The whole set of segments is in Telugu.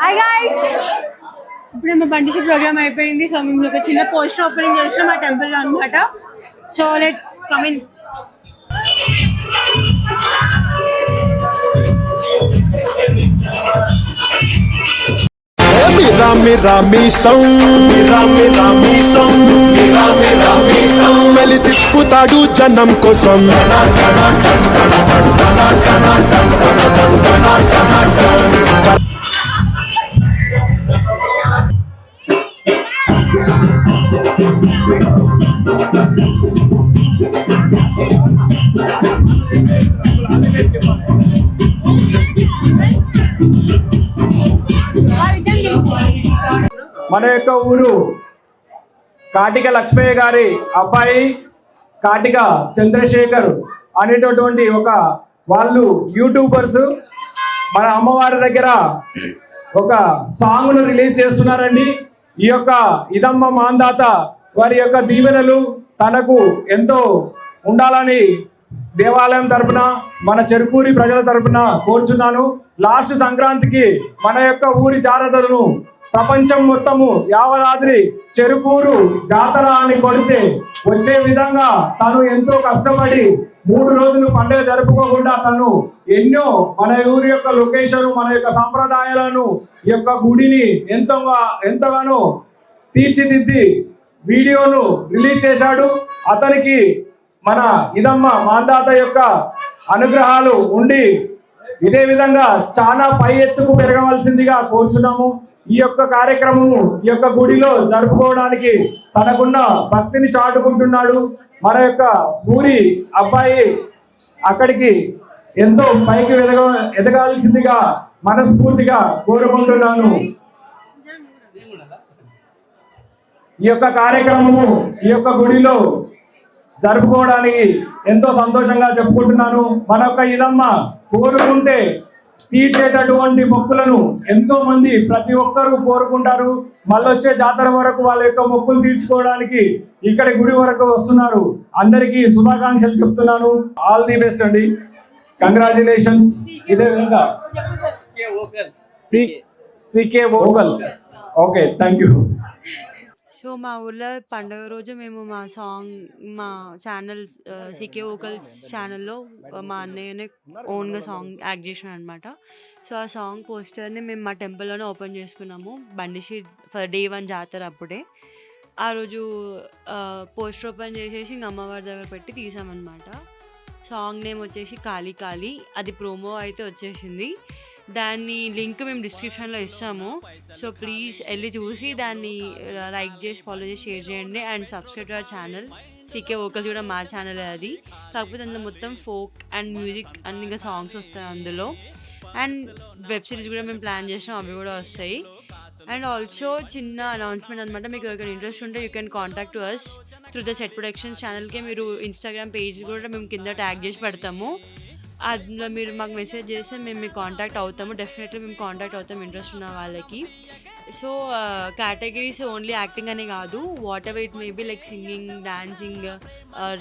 హాయ్ గైస్, ఇప్పుడు మా బండిషి ప్రోగ్రామ్ అయిపోయింది. సో మేము ఒక చిన్న పోస్టర్ ఓపెనింగ్ చేసాం మా టెంపుల్ అనమాట. So let's come in. Mira, mira mi son, mira, mira mi son, mira, mira mi son. Meli tiskutadu janam kosam. మన యొక్క ఊరు కాటిక లక్ష్మయ్య గారి అబ్బాయి కాటిక చంద్రశేఖర్ అనేటటువంటి వాళ్ళు యూట్యూబర్స్ మన అమ్మవారి దగ్గర ఒక సాంగ్ను రిలీజ్ చేస్తున్నారండి. ఈ యొక్క ఇదమ్మ మాందాత వారి యొక్క దీవెనలు తనకు ఎంతో ఉండాలని దేవాలయం తరపున మన చెరుకూరి ప్రజల తరపున కోరుచున్నాను. లాస్ట్ సంక్రాంతికి మన యొక్క ఊరి జాతరలను ప్రపంచం మొత్తము యావదాద్రి చెరుకూరు జాతర అని కొడితే వచ్చే విధంగా తను ఎంతో కష్టపడి 3 రోజులు పండుగ జరుపుకోకుండా తను ఎన్నో మన ఊరి యొక్క లొకేషన్ మన యొక్క సంప్రదాయాలను ఈ యొక్క గుడిని ఎంతగానో తీర్చిదిద్ది వీడియోను రిలీజ్ చేశాడు. అతనికి మన ఇదమ్మ మాందాత యొక్క అనుగ్రహాలు ఉండి ఇదే విధంగా చాలా పై ఎత్తుకు పెరగవలసిందిగా కోరుచున్నాము. ఈ యొక్క కార్యక్రమము ఈ యొక్క గుడిలో జరుపుకోవడానికి తనకున్న భక్తిని చాటుకుంటున్నాడు. మన యొక్క ఊరి అబ్బాయి అక్కడికి ఎంతో పైకి ఎదగాల్సిందిగా మనస్ఫూర్తిగా కోరుకుంటున్నాను. ఈ యొక్క కార్యక్రమము ఈ యొక్క గుడిలో జరుపుకోవడానికి ఎంతో సంతోషంగా చెప్పుకుంటున్నాను. మన యొక్క ఇదమ్మ కోరుకుంటే తీర్చేటటువంటి మొక్కులను ఎంతో మంది ప్రతి ఒక్కరూ కోరుకుంటారు. మళ్ళీ వచ్చే జాతర వరకు వాళ్ళ యొక్క మొక్కులు తీర్చుకోవడానికి ఇక్కడ గుడి వరకు వస్తున్నారు. అందరికీ శుభాకాంక్షలు చెప్తున్నాను. ఆల్ ది బెస్ట్ అండి, కంగ్రాచులేషన్స్. ఇదే విధంగా CK vocals. Okay, thank you. So మా ఊర్లో పండుగ రోజు మేము మా ఛానల్ సీకే వోకల్స్ ఛానల్లో మా అన్నయ్యనే ఓన్గా సాంగ్ యాక్ట్ చేసాను అనమాట. సో ఆ సాంగ్ పోస్టర్ని మేము మా టెంపుల్లోనే ఓపెన్ చేసుకున్నాము. బండిషి ఫర్ Day 1 జాతర అప్పుడే ఆ రోజు పోస్టర్ ఓపెన్ చేసేసి ఇంక అమ్మవారి దగ్గర పెట్టి తీసామన్నమాట. సాంగ్ నేమ్ వచ్చేసి కాళీ కాళీ. అది ప్రోమో అయితే వచ్చేసింది. దాన్ని లింక్ మేము డిస్క్రిప్షన్లో ఇస్తాము. సో ప్లీజ్ వెళ్ళి చూసి దాన్ని లైక్ చేసి ఫాలో చేసి షేర్ చేయండి. And subscribe to our channel CK vocals కూడా మా ఛానల్ అది. కాకపోతే అందులో మొత్తం ఫోక్ అండ్ మ్యూజిక్ అన్ని ఇంకా సాంగ్స్ వస్తాయి అందులో. అండ్ వెబ్ సిరీస్ కూడా మేము ప్లాన్ చేసాం, అవి కూడా వస్తాయి. అండ్ ఆల్సో చిన్న అనౌన్స్మెంట్ అనమాట, మీకు ఎవరికైనా ఇంట్రెస్ట్ ఉంటే you can contact to us through the set productions ఛానల్కి. మీరు ఇన్స్టాగ్రామ్ పేజ్ కూడా మేము కింద ట్యాగ్ చేసి పెడతాము. అందులో మీరు మాకు మెసేజ్ చేస్తే మేము మీకు కాంటాక్ట్ అవుతాము. డెఫినెట్లీ మేము కాంటాక్ట్ అవుతాము ఇంట్రెస్ట్ ఉన్న వాళ్ళకి. సో కేటగిరీస్ ఓన్లీ యాక్టింగ్ అనే కాదు, whatever it may be, like singing, dancing,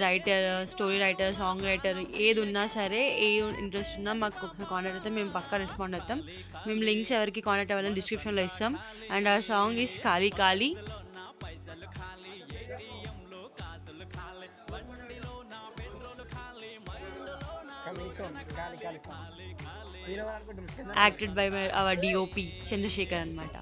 writer, story writer, song writer, ఏది ఉన్నా సరే, ఏ ఇంట్రెస్ట్ ఉన్నా మాకు ఒకసారి కాంటాక్ట్ అవుతాం. మేము పక్కా రెస్పాండ్ అవుతాం. మేము లింక్స్ ఎవరికి కాంటాక్ట్ అవ్వాలని డిస్క్రిప్షన్లో ఇస్తాం. అండ్ ఆ song is Kali Kali. Acted by our DOP Chandrasekhar అనమాట.